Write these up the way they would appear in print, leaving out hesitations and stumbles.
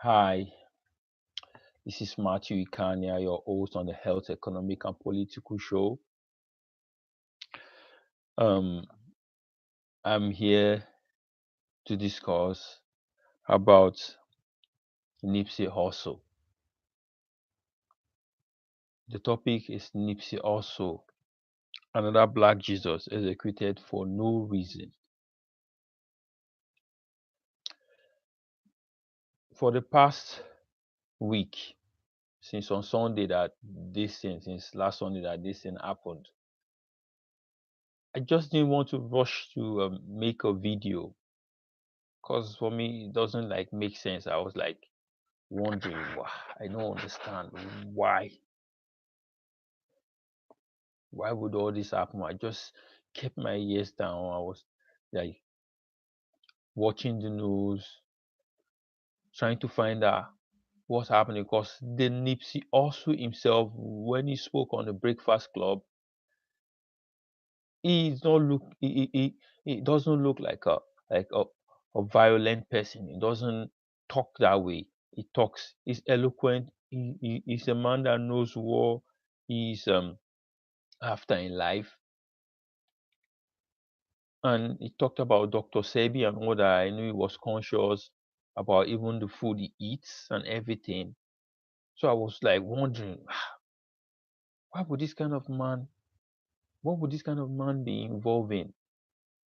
Hi, this is Matthew Ikania, your host on the Health, Economic, and Political Show. Um, I'm here to discuss about Nipsey Hussle. The topic is Nipsey Hussle, another Black Jesus executed for no reason. For the past week, since on Sunday since last Sunday that this thing happened, I just didn't want to rush to make a video because for me it doesn't like make sense. I was like wondering why. I don't understand why would all this happen. I just kept my ears down. I was like watching the news, trying to find out what's happening because the Nipsey also himself, when he spoke on the Breakfast Club, he's not look he doesn't look like a violent person. He doesn't talk that way. He talks, he's eloquent. He's a man that knows what he's after in life. And he talked about Dr. Sebi and all that. I knew he was conscious about even the food he eats and everything. So I was like wondering, why would this kind of man, what would this kind of man be involved in?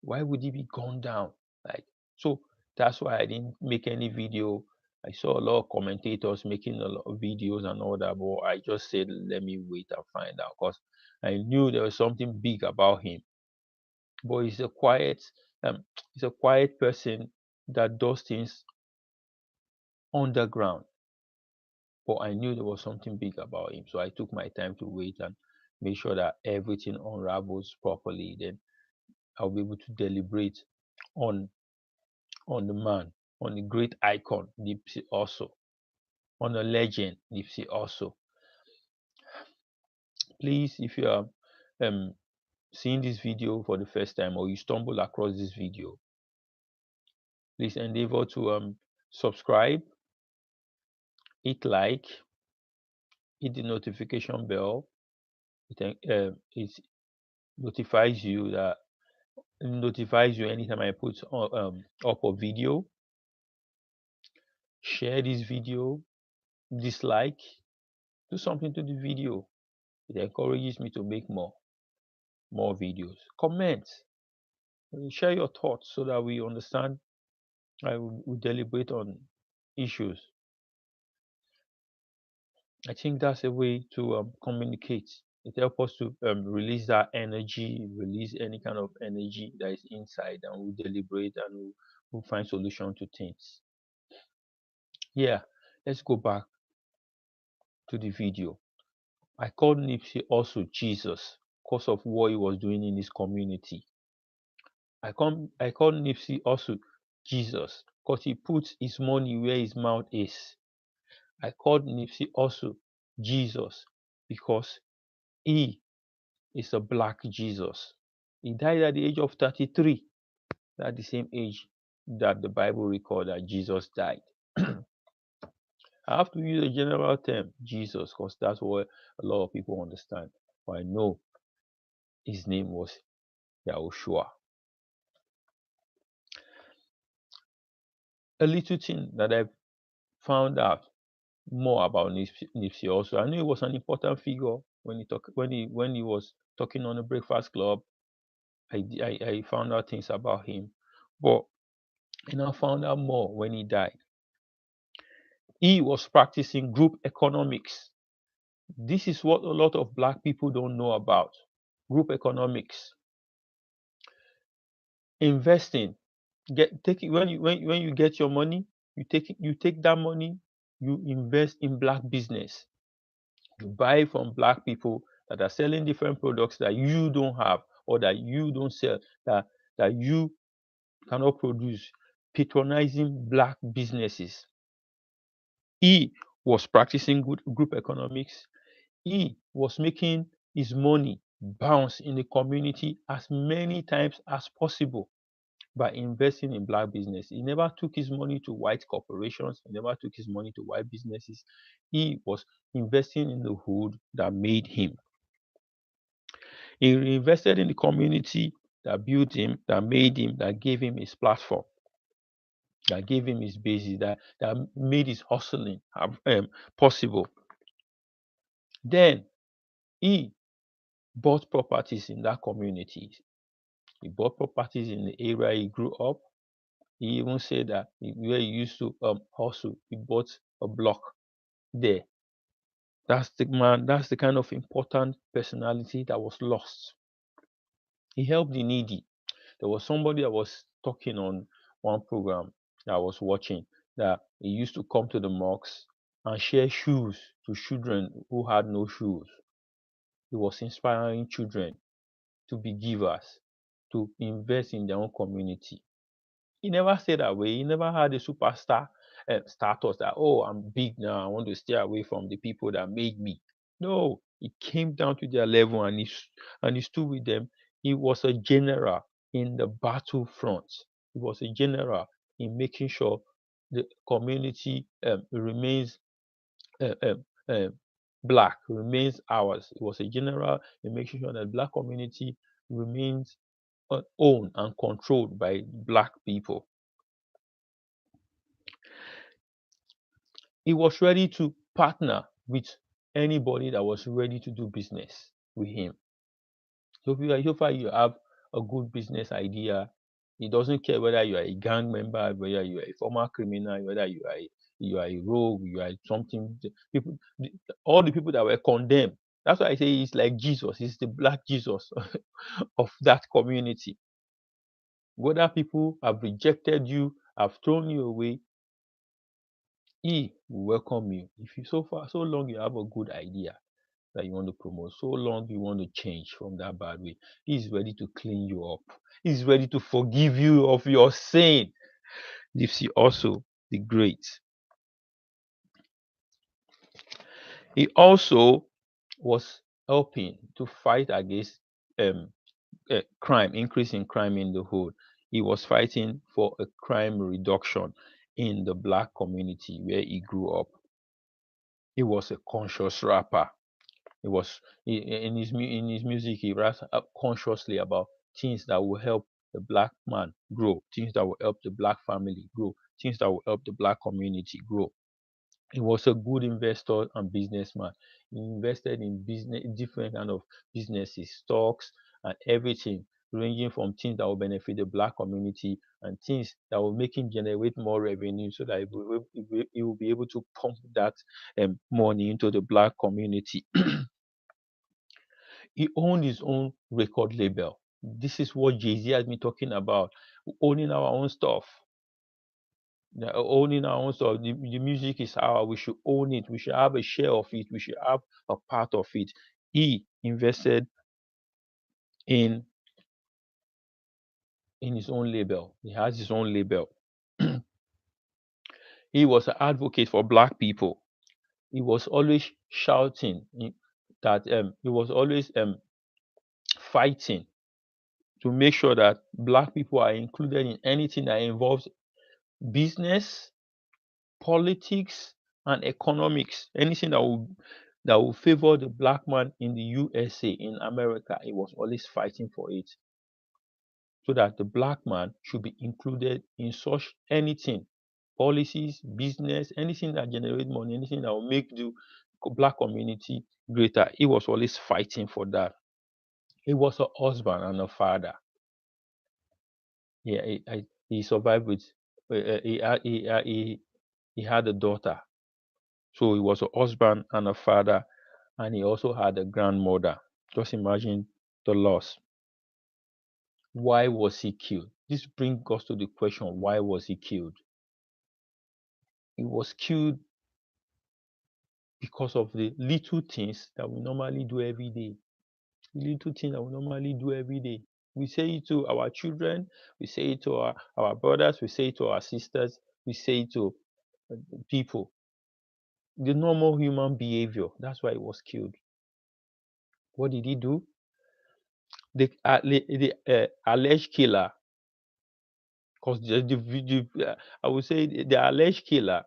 Why would he be gone down? Like, so that's why I didn't make any video. I saw a lot of commentators making a lot of videos and all that, but I just said, let me wait and find out because I knew there was something big about him. But um, he's a quiet person that does things underground. But I knew there was something big about him, so I took my time to wait and make sure that everything unravels properly. Then I'll be able to deliberate on the man, on the great icon Nipsey also, on the legend Nipsey also. Please, if you are um, seeing this video for the first time or you stumble across this video, please endeavor to subscribe, hit like, hit the notification bell. It notifies you anytime I put up a video. Share this video, dislike, do something to the video. It encourages me to make more videos. Comment, share your thoughts so that we understand. We deliberate on issues. I think that's a way to communicate. It helps us to release that energy, release any kind of energy that is inside, and we deliberate and we'll find solution to things. Yeah, let's go back to the video. I called Nipsey also Jesus because of what he was doing in his community. I called Nipsey also Jesus because he puts his money where his mouth is. I called Nipsey also Jesus because he is a black Jesus. He died at the age of 33, at the same age that the Bible records that Jesus died. I have to use a general term, Jesus, because that's what a lot of people understand. But I know his name was Yahushua. A little thing that I've found out more about Nipsey also. I knew he was an important figure when he was talking on the Breakfast Club. I found out things about him, but I now found out more when he died. He was practicing group economics. This is what a lot of black people don't know about group economics. Investing, take it when you get your money, you take that money, you invest in black business. You buy from black people that are selling different products that you don't have or that you don't sell, that you cannot produce, patronizing black businesses. He was practicing good group economics. He was making his money bounce in the community as many times as possible. by investing in black business. He never took his money to white corporations. He never took his money to white businesses. He was investing in the hood that made him. He invested in the community that built him, that made him, that gave him his platform, that gave him his basis, that made his hustling possible. Then he bought properties in that community. He bought properties in the area he grew up. He even said that where he used to hustle, he bought a block there. That's the man, that's the kind of important personality that was lost. He helped the needy. There was somebody that was talking on one program that I was watching that he used to come to the mosques and share shoes to children who had no shoes. He was inspiring children to be givers, to invest in their own community. He never stayed that way. He never had a superstar status that, oh, I'm big now. I want to stay away from the people that made me. No, he came down to their level and he stood with them. He was a general in the battlefront. He was a general in making sure the community remains uh, um, um, black, remains ours. He was a general in making sure that black community remains owned and controlled by black people. He was ready to partner with anybody that was ready to do business with him. So far you have a good business idea. He doesn't care whether you are a gang member, whether you are a former criminal, whether you are a rogue, you are something. People, all the people that were condemned. That's why I say he's like Jesus. He's the black Jesus of that community. Whether people have rejected you, have thrown you away, he will welcome you. If you so long you have a good idea that you want to promote, so long you want to change from that bad way, he's ready to clean you up. He's ready to forgive you of your sin. Nipsey also the great. He also was helping to fight against um, crime, increase in crime in the hood. He was fighting for a crime reduction in the black community where he grew up. He was a conscious rapper. He was in his music. He raps consciously about things that will help the black man grow, things that will help the black family grow, things that will help the black community grow. He was a good investor and businessman. He invested in business, different kind of businesses, stocks, and everything, ranging from things that will benefit the black community and things that will make him generate more revenue, so that he will be able to pump that money into the black community. He owned his own record label. This is what Jay-Z has been talking about, owning our own stuff. Owning our own stuff. The music is ours. We should own it. We should have a share of it. We should have a part of it. He invested in his own label. He has his own label. He was an advocate for black people. He was always shouting that he was always fighting to make sure that black people are included in anything that involves business, politics, and economics. Anything that will favor the black man in the USA, in America, he was always fighting for it. So that the black man should be included in such anything, policies, business, anything that generate money, anything that will make the black community greater. He was always fighting for that. He was a husband and a father. Yeah, he survived with he had a daughter. So he was a husband and a father, and he also had a grandmother. Just imagine the loss. Why was he killed? This brings us to the question, why was he killed? He was killed because of the little things that we normally do every day. The little things that we normally do every day. We say it to our children, we say it to our brothers, we say it to our sisters, we say it to people. The normal human behavior. That's why he was killed. What did he do? The alleged killer Because I would say the alleged killer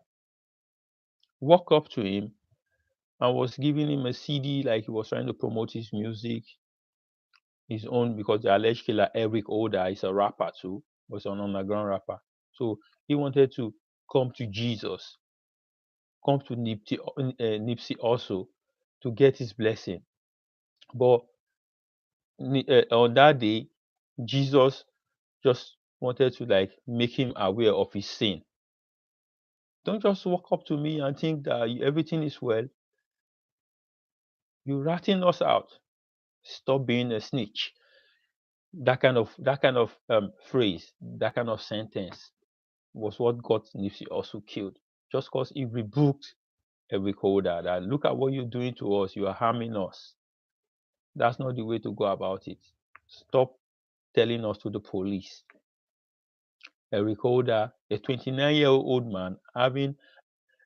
walked up to him and was giving him a CD like he was trying to promote his music, his own, because the alleged killer, Eric Oda, is a rapper too, was an underground rapper. So he wanted to come to Jesus, come to Nipsey also to get his blessing. But on that day, Jesus just wanted to like make him aware of his sin. Don't just walk up to me and think that everything is well. You're ratting us out. Stop being a snitch. That kind of phrase, that kind of sentence was what got Nipsey also killed. Just because he rebuked a recorder that look at what you're doing to us, you are harming us. That's not the way to go about it. Stop telling us to the police. A recorder, a 29-year-old man having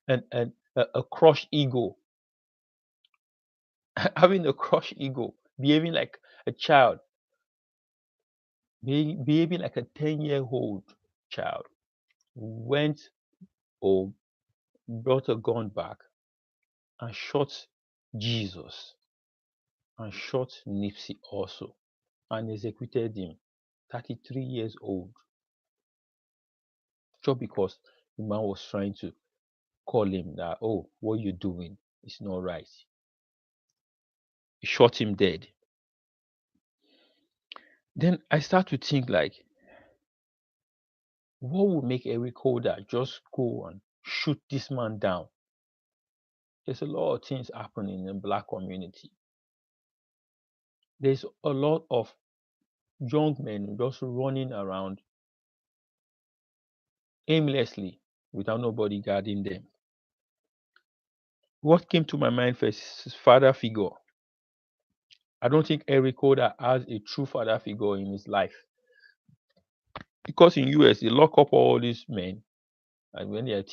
a crushed ego, having a crushed ego, behaving like a child, behaving like a 10-year-old child, went home, brought a gun back, and shot Jesus, and shot Nipsey also, and executed him, 33 years old, just because the man was trying to call him that, oh, what you doing is not right. He shot him dead. Then I start to think like, what would make a recorder just go and shoot this man down? There's a lot of things happening in the black community. There's a lot of young men just running around aimlessly without nobody guarding them. What came to my mind first is father figure. I don't think Eric Holder has a true father figure in his life. Because in US they lock up all these men, and when they are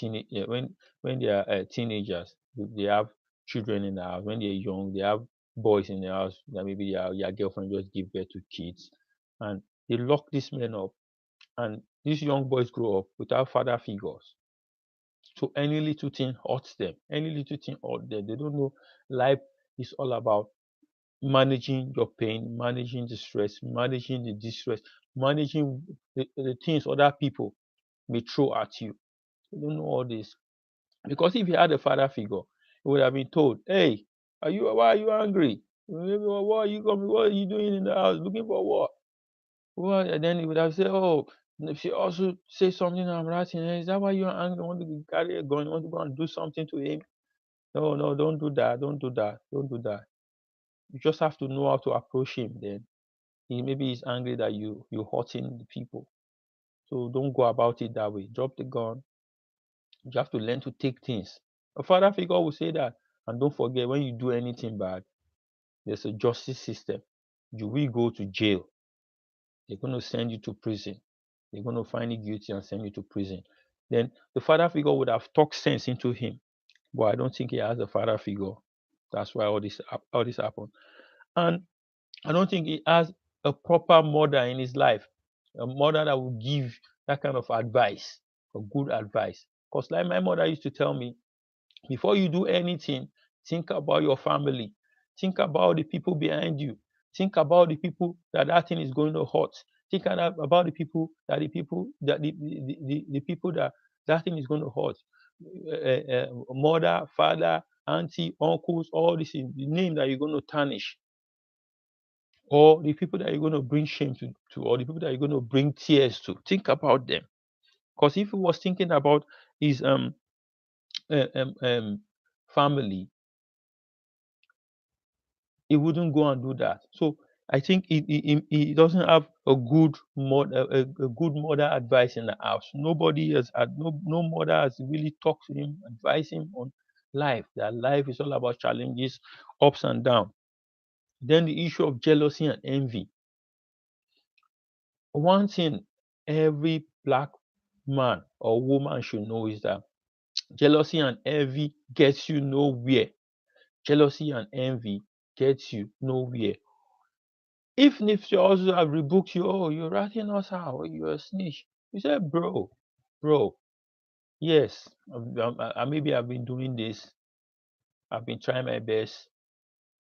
when they are teenagers, they have children in the house. When they're young, they have boys in the house that maybe their girlfriend just give birth to kids, and they lock these men up, and these young boys grow up without father figures. So any little thing hurts them. Any little thing hurts them. They don't know life is all about managing your pain, managing the stress, managing the distress, managing the things other people may throw at you. You don't know all this. Because if you had a father figure, you would have been told, hey, why are you angry? What are you coming? What are you doing in the house? Looking for what? Well, and then he would have said, oh, if she also say something I'm writing, is that why you're angry? Want to carry a gun? Want to go and do something to him? No, no, don't do that. Don't do that. Don't do that. You just have to know how to approach him. Then maybe he's angry that you're hurting the people. So don't go about it that way. Drop the gun. You have to learn to take things. A father figure will say that. And don't forget, when you do anything bad, there's a justice system. You will go to jail. They're going to send you to prison. They're going to find you guilty and send you to prison. Then the father figure would have talked sense into him. But I don't think he has a father figure. That's why all this happened. And I don't think he has a proper mother in his life. A mother that will give that kind of advice, a good advice. Because like my mother used to tell me, before you do anything, think about your family. Think about the people behind you. Think about the people that thing is going to hurt. Think about the people that thing is going to hurt. Mother, father, auntie, uncles, all this is the name that you're going to tarnish, or the people that you're going to bring shame to, or the people that you're going to bring tears to. Think about them. Because if he was thinking about his uh, um, um, family, he wouldn't go and do that. So I think he doesn't have a good mother advice in the house. Nobody has had no mother has really talked to him, advised him on life. That life is all about challenges, ups and downs. Then the issue of jealousy and envy. One thing every black man or woman should know is that jealousy and envy gets you nowhere. Jealousy and envy gets you nowhere. If Nipsey also have rebuked you, oh, you're ratting us out, you're a snitch. You said, bro, yes, maybe I've been doing this. I've been trying my best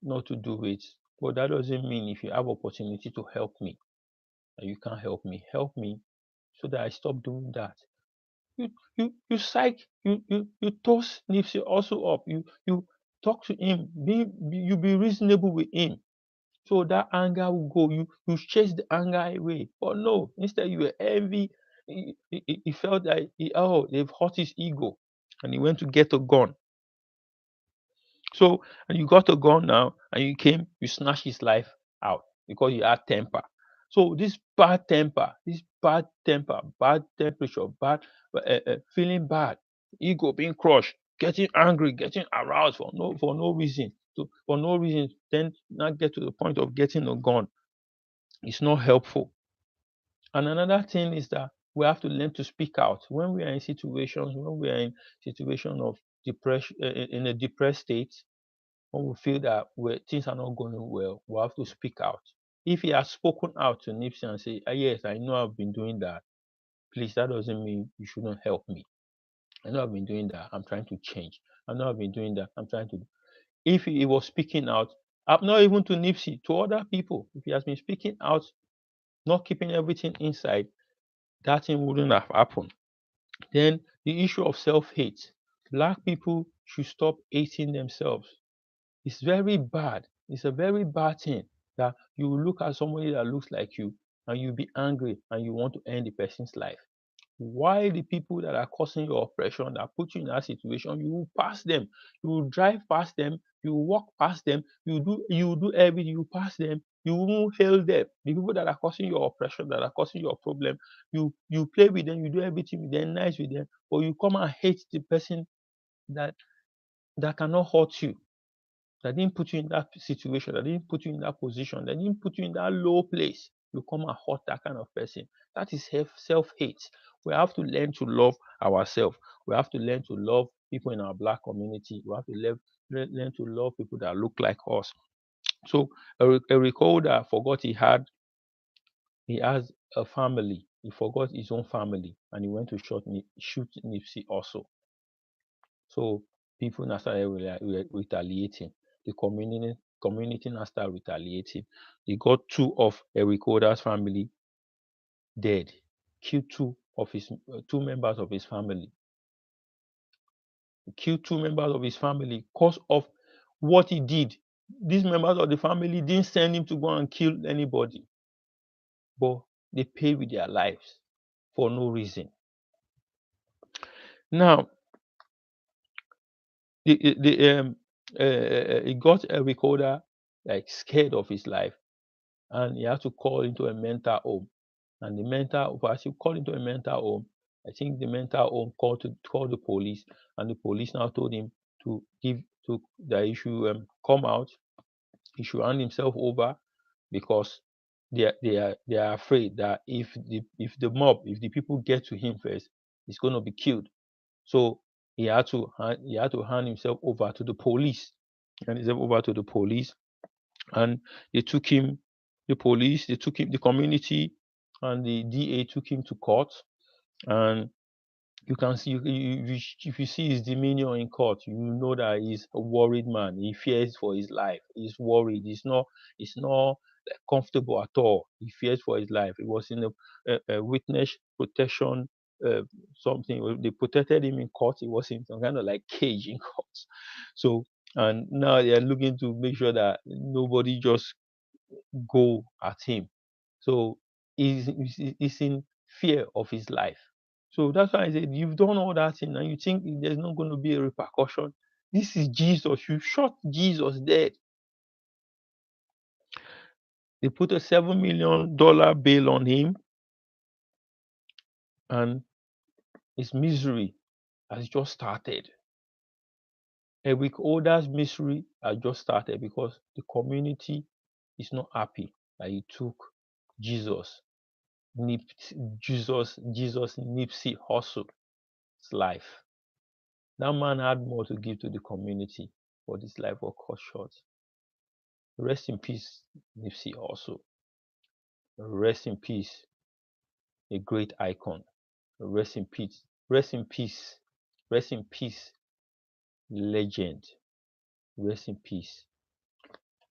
not to do it. But that doesn't mean if you have opportunity to help me and you can't help me, so that I stop doing that. You psych you toss Nipsey also up. You talk to him, you be reasonable with him. So that anger will go. You chase the anger away. But no, instead you were heavy. He felt that they've hurt his ego. And he went to get a gun. So, and you got a gun now, and you came, you snatched his life out because you had temper. So this bad temper, bad temperature, bad feeling bad, ego being crushed, getting angry, getting aroused for no reason, for no reason, then not get to the point of getting a gun. It's not helpful. And another thing is that we have to learn to speak out when we are in situations, when we are in situation of depression, in a depressed state, when we feel that things are not going well, we have to speak out. If he has spoken out to Nipsey and say, yes, I know I've been doing that, please, that doesn't mean you shouldn't help me. I know I've been doing that. I'm trying to change. I know I've been doing that. I'm trying to. If he was speaking out, not even to Nipsey, to other people, if he has been speaking out, not keeping everything inside, that thing wouldn't have happened. Then the issue of self-hate. Black people should stop hating themselves. It's very bad. It's a very bad thing that you will look at somebody that looks like you and you'll be angry and you want to end the person's life. Why the people that are causing your oppression, that put you in that situation, you will pass them, you will drive past them, you will walk past them, you will do everything, you pass them, you won't hail them. The people that are causing your oppression, that are causing your problem, you play with them, you do everything with them, nice with them, but you come and hate the person that cannot hurt you, that didn't put you in that situation, that didn't put you in that position, that didn't put you in that low place. You come and hurt that kind of person. That is self-hate. We have to learn to love ourselves. We have to learn to love people in our black community. We have to learn to love people that look like us. So a recorder forgot he has a family. He forgot his own family and he went to shoot Nipsey also. So people now started retaliating. The community now started retaliating. They got two of Eric Holder's family dead. Killed two members of his family. Killed two members of his family because of what he did. These members of the family didn't send him to go and kill anybody, but they paid with their lives for no reason. Now, he got Eric Holder like scared of his life, and he had to call into a mental home. And as he called into a mental home, I think the mental home called the police, and the police now told him to that he should come out, he should hand himself over, because they are afraid that if the people get to him first, he's going to be killed. So he had to hand himself over to the police, and they took him, the community and the DA took him to court. And you can see, if you see his demeanor in court, you know that he's a worried man. He fears for his life. He's worried. He's not like, comfortable at all. He fears for his life. He was in a witness protection, something. They protected him in court. He was in some kind of like cage in court. So, and now they are looking to make sure that nobody just go at him. So he's in fear of his life. So that's why I said, you've done all that thing and you think there's not going to be a repercussion. This is Jesus. You shot Jesus dead. They put a $7 million bail on him, and his misery has just started. Eric Holder's misery has just started because the community is not happy that he took Jesus, Jesus Nipsey Hussle's life. That man had more to give to the community, but his life was cut short. Rest in peace, Nipsey Hussle. Rest in peace, a great icon. Rest in peace. Rest in peace. Rest in peace, legend. Rest in peace.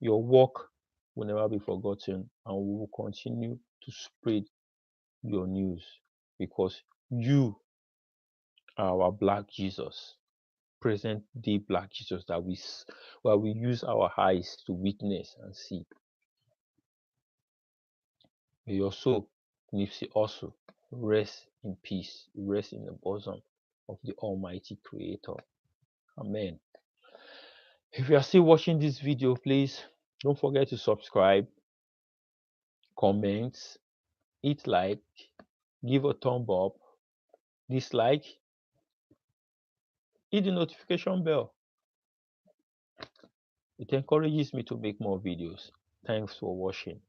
Your work will never be forgotten, and we will continue to spread your news because you are our Black Jesus, present day Black Jesus that where we use our eyes to witness and see. May your soul, Nipsey Hussle, rest in peace, rest in the bosom of the Almighty Creator. Amen. If you are still watching this video, please don't forget to subscribe, comment, hit like, give a thumb up, dislike, hit the notification bell. It encourages me to make more videos. Thanks for watching.